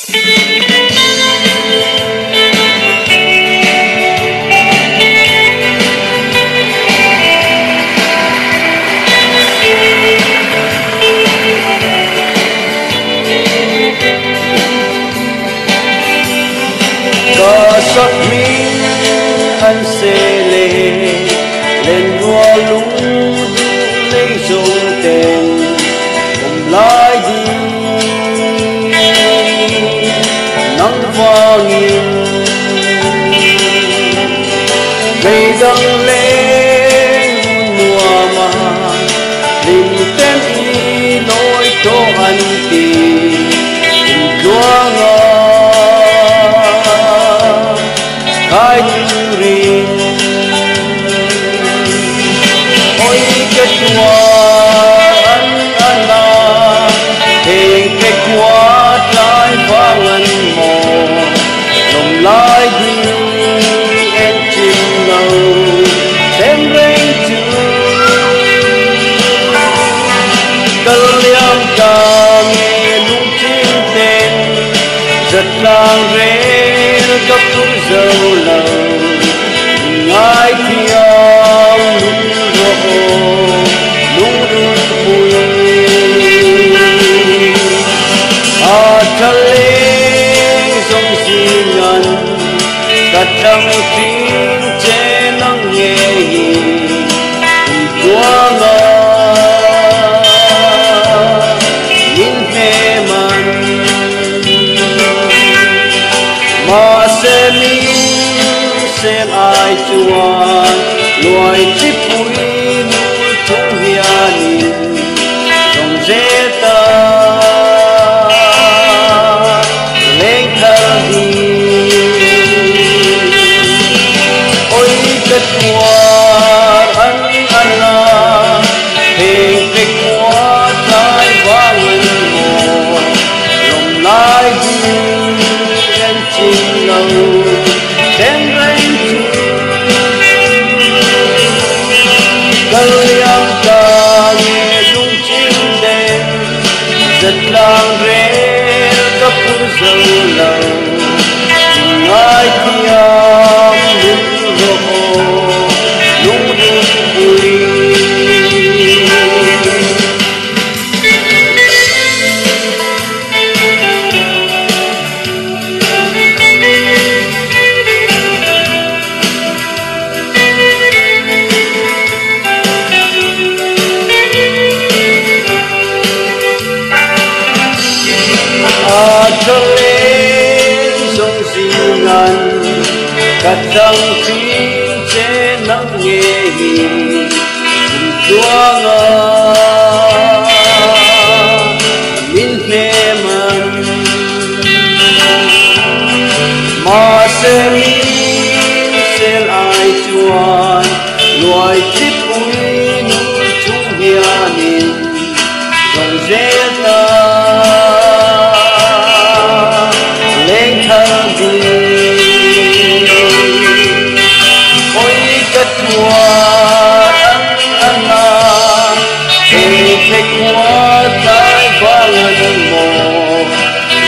Xót mình anh sẽ lên hoa lũ lấy dòng tên cùng lại đi nắng vàng nhìn ngày đăng lên mùa mà linh tên y lối cho anh tìm chúa ngờ hai rin ôi kết quả anh là thì kết quả trái vang anh mò lòng lại đi em chim lâu em rên chưa cần liam ca nghe lung chim tên rất lang rên cấp dâu lâu ngài thì ông lung bùi cha lên dòng xì ngân cả trăng phim trên nắng nhẹ chúa ngờ nhìn mê man mà sẽ mi xem ai chuan loài chip bụi nuôi trong hiền trong dễ ta lên thơ đi ôi kết quả anh là hình kết quả trái vang anh mò lòng lại đi em chim lâu em rên liam ca nghe lung chim đêm rất lang rên cấp dâu lâu ngài thì ông lung bùi cho lên dòng xì ngân cả trăng phim trên nắng nhẹ cùng chúa ngờ nhìn mê man mà sẽ min sẽ ai chuan loài chip bụi nuôi chúng hiền dòng dễ ta lên thơ đi ôi kết quả anh là thì kết quả trái vang anh mò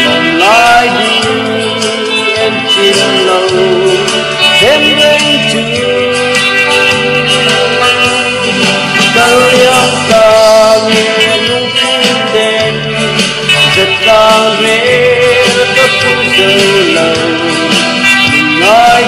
lòng lại đi em chim lâu em rên chưa cần liam ca nghe lung chim đêm rất càng rên cấp dâu lâu ngài